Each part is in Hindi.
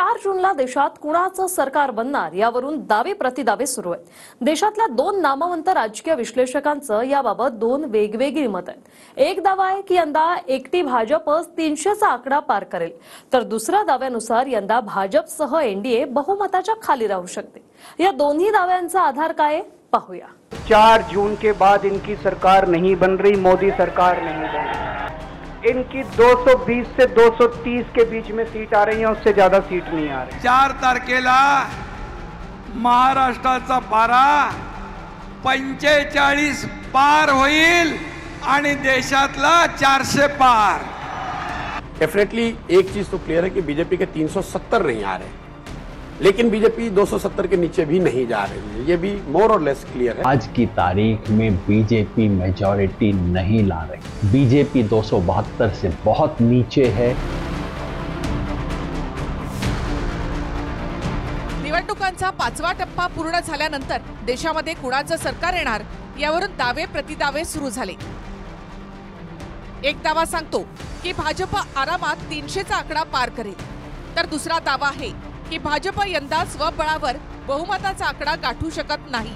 4 जूनला देशात कुणाचं सरकार बनणार यावरून दावे प्रतिदावे सुरू आहेत। देशातल्या 2 नामवंत राजकीय विश्लेषकांचं याबाबत 2 वेगवेगळी मत आहेत। एक दावा आहे की यंदा एकटी भाजप 300चा आकडा पार करेल, तर दुसऱ्या दाव्यानुसार यंदा भाजपसह एनडीए बहुमताच्या खाली राहू शकते। या दोन्ही दाव्यांचा आधार काय आहे पाहूया। 4 जून के बाद इनकी सरकार नहीं बन रही, मोदी सरकार नहीं बन रही। इनकी 220 से 230 के बीच में सीट आ रही है, उससे ज्यादा सीट नहीं आ रही। 4 तारखेला महाराष्ट्राचा पारा 45 पार होईल आणि देशातला 400 पार। डेफिनेटली एक चीज तो क्लियर है कि बीजेपी के 370 नहीं आ रहे, लेकिन बीजेपी 270 के नीचे भी नहीं जा रही है, ये भी मोर और लेस क्लियर है। आज की तारीख में बीजेपी मेजॉरिटी नहीं ला रही। बीजेपी 272 से बहुत नीचे है। निवडणुकांचा 5वा टप्पा पूर्ण झाल्यानंतर देशामध्ये कुणाचं सरकार येणार यावरून दावे प्रतिदावे सुरू झाले। एक दावा सांगतो की भाजप आरामात 300चा आकडा पार करेल, तर दुसरा दावा आहे की भाजप यंदा स्वबळावर बहुमताचा आकडा गाठू शकत नाही।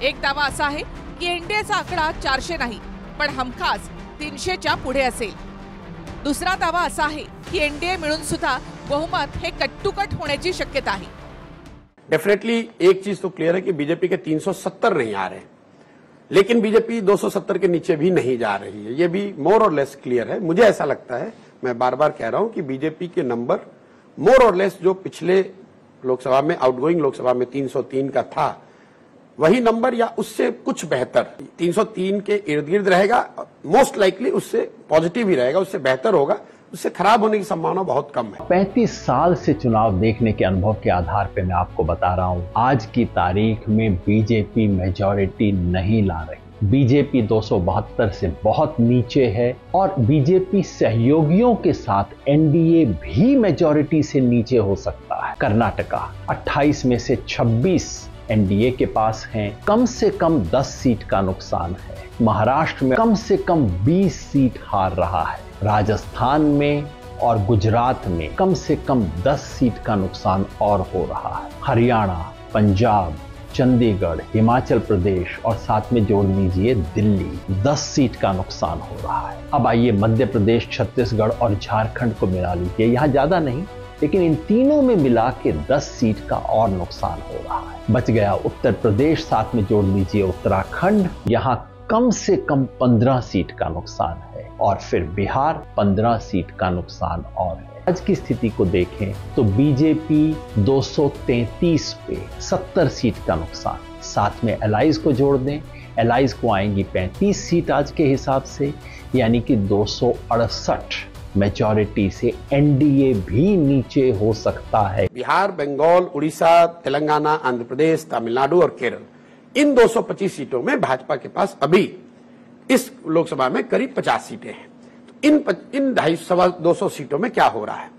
एक दावा असा आहे की एनडीएचा आकडा 400 नाही, पण हमखास 300च्या पुढे असेल। दुसरा दावा असा आहे की एनडीए मिळून सुद्धा बहुमत हे कट्टुकट होण्याची शक्यता आहे। डेफिनेटली एक चीज तो क्लियर है कि बीजेपी के 370 नहीं आ रहे, लेकिन बीजेपी 270 के नीचे भी नहीं जा रही है, ये भी मोर और लेस क्लियर है। मुझे ऐसा लगता है, मैं बार बार कह रहा हूं कि बीजेपी के नंबर मोर और लेस जो पिछले लोकसभा में आउटगोइंग लोकसभा में 303 का था, वही नंबर या उससे कुछ बेहतर 303 के इर्द गिर्द रहेगा। मोस्ट लाइकली उससे पॉजिटिव ही रहेगा, उससे बेहतर होगा, उससे खराब होने की संभावना बहुत कम है। 35 साल से चुनाव देखने के अनुभव के आधार पर मैं आपको बता रहा हूं, आज की तारीख में बीजेपी मेजॉरिटी नहीं ला रही। बीजेपी 272 से बहुत नीचे है और बीजेपी सहयोगियों के साथ एनडीए भी मेजॉरिटी से नीचे हो सकता है। कर्नाटका 28 में से 26 एनडीए के पास हैं, कम से कम 10 सीट का नुकसान है। महाराष्ट्र में कम से कम 20 सीट हार रहा है। राजस्थान में और गुजरात में कम से कम 10 सीट का नुकसान और हो रहा है। हरियाणा, पंजाब, चंडीगढ़, हिमाचल प्रदेश और साथ में जोड़ लीजिए दिल्ली, 10 सीट का नुकसान हो रहा है। अब आइए मध्य प्रदेश, छत्तीसगढ़ और झारखंड को मिला लीजिए, यहाँ ज्यादा नहीं, लेकिन इन तीनों में मिला के 10 सीट का और नुकसान हो रहा है। बच गया उत्तर प्रदेश, साथ में जोड़ लीजिए उत्तराखंड, यहाँ कम से कम 15 सीट का नुकसान है, और फिर बिहार 15 सीट का नुकसान और है। आज की स्थिति को देखें तो बीजेपी 233 पे 70 सीट का नुकसान, साथ में एलाइज को जोड़ दें, एलाइज को आएंगी 35 सीट आज के हिसाब से, यानी कि 268 मेजॉरिटी से एनडीए भी नीचे हो सकता है। बिहार, बंगाल, उड़ीसा, तेलंगाना, आंध्र प्रदेश, तमिलनाडु और केरल, इन 225 सीटों में भाजपा के पास अभी इस लोकसभा में करीब 50 सीटें हैं। इन 250 सीटों में क्या हो रहा है?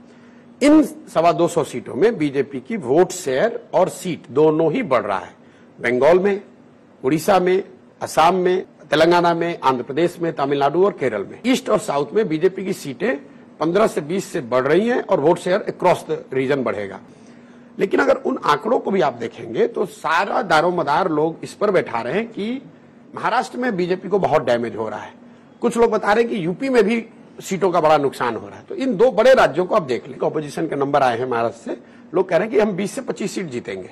इन 250 सीटों में बीजेपी की वोट शेयर और सीट दोनों ही बढ़ रहा है। बंगाल में, उड़ीसा में, असम में, तेलंगाना में, आंध्र प्रदेश में, तमिलनाडु और केरल में, ईस्ट और साउथ में बीजेपी की सीटें 15 से 20 से बढ़ रही हैं और vote share across the region बढ़ेगा। लेकिन अगर उन आंकड़ों को भी आप देखेंगे तो सारा दारोमदार लोग इस पर बैठा रहे हैं कि महाराष्ट्र में बीजेपी को बहुत डैमेज हो रहा है। कुछ लोग बता रहे हैं कि यूपी में भी सीटों का बड़ा नुकसान हो रहा है। तो इन 2 बड़े राज्यों को आप देख लें, ऑपोजिशन के नंबर आए हैं महाराष्ट्र से, लोग कह रहे हैं कि हम 20 से 25 सीट जीतेंगे।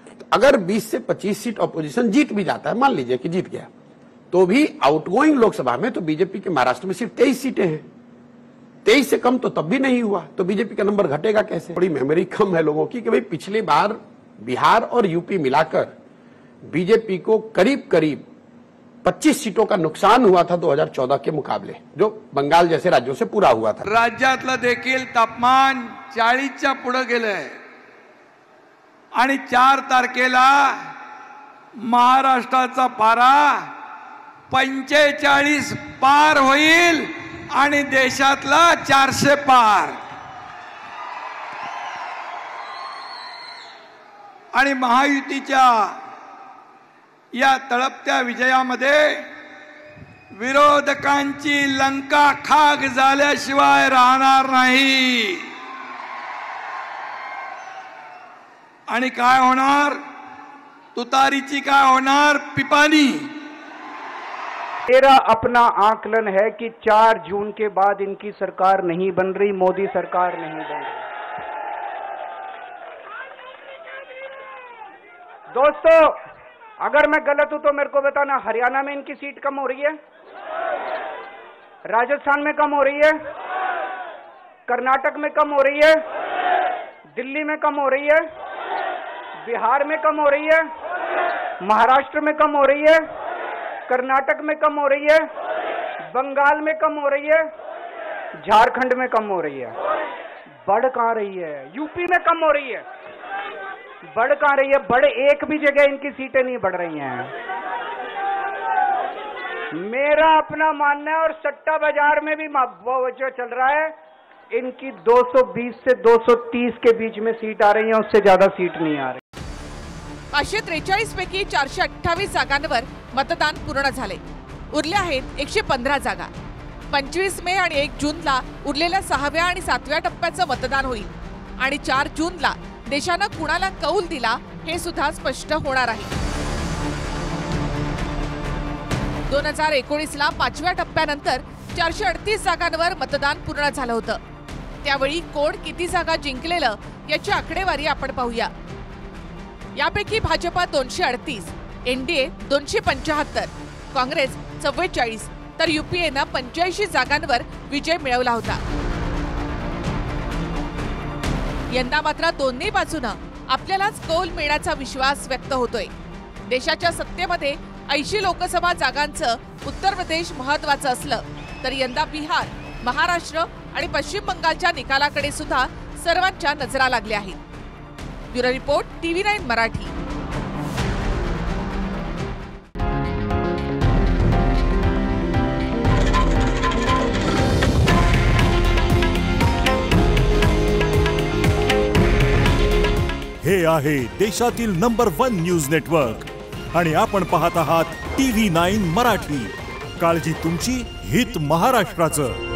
तो अगर 20 से 25 सीट ऑपोजिशन जीत भी जाता है, मान लीजिए कि जीत गया, तो भी आउटगोइंग लोकसभा में तो बीजेपी के महाराष्ट्र में सिर्फ 23 सीटें हैं। 23 से कम तो तब भी नहीं हुआ, तो बीजेपी का नंबर घटेगा कैसे? बड़ी मेमोरी कम है लोगों की कि भाई पिछली बार बिहार और यूपी मिलाकर बीजेपी को करीब करीब 25 सीटों का नुकसान हुआ था 2014 के मुकाबले, जो बंगाल जैसे राज्यों से पूरा हुआ था। राज्यातलं देखील तापमान 40च्या पुढे गेलंय आणि 4 तारखेला महाराष्ट्राचा पारा 45 पार होईल आणि देशातला 400 पार। आणि महायुतीच्या या तळपत्या विजयामध्ये विरोधकांची लंका खाक झाल्याशिवाय राहणार नाही। आणि काय होणार? तुतारीची काय होणार? पिपाणी. मेरा अपना आकलन है कि 4 जून के बाद इनकी सरकार नहीं बन रही, मोदी सरकार नहीं बन रही। दोस्तों, अगर मैं गलत हूं तो मेरे को बताना। हरियाणा में इनकी सीट कम हो रही है, राजस्थान में कम हो रही है, कर्नाटक में कम हो रही है, दिल्ली में कम हो रही है, बिहार में कम हो रही है, महाराष्ट्र में कम हो रही है, कर्नाटक में कम हो रही है, बंगाल में कम हो रही है, झारखंड में कम हो रही है। बढ़ कहां रही है? यूपी में कम हो रही है। बढ़ कहां रही है? बढ़ एक भी जगह इनकी सीटें नहीं बढ़ रही हैं। मेरा अपना मानना है, और सट्टा बाजार में भी जो चल रहा है, इनकी 220 से 230 के बीच में सीट आ रही है, उससे ज्यादा सीट नहीं आ रही। 543 पैकी 428 जागांवर मतदान पूर्ण झाले। उरल्या आहेत 115 जागा। 25 मे आणि 1 जूनला उरलेल्या 6व्या आणि 7व्या टप्प्याचं मतदान होईल आणि 4 जूनला देशानं कुणाला कौल दिला हे सुद्धा स्पष्ट होणार आहे। 2019ला 5व्या टप्प्यानंतर 438 जागांवर मतदान पूर्ण झालं होतं। त्यावेळी कोण किती जागा जिंकलेलं याची आकडेवारी आपण पाहूया। यापैकी भाजपा 238, एनडीए 275, काँग्रेस 44 तर यूपीएनं 85 जागांवर विजय मिळवला होता। यंदा मात्र दोन्ही बाजूनं आपल्यालाच कौल मिळण्याचा विश्वास व्यक्त होतोय। देशाच्या सत्तेमध्ये 80 लोकसभा जागांचं उत्तर प्रदेश महत्त्वाचं असलं तर यंदा बिहार, महाराष्ट्र आणि पश्चिम बंगालच्या निकालाकडे सुद्धा सर्वांच्या नजरा लागल्या आहेत। Bureau report, TV9 Marathi. हे आहे देशातील नंबर 1 न्यूज नेटवर्क आणि आपण पाहत आहात TV9 मराठी। काळजी तुमची, हित महाराष्ट्राचं।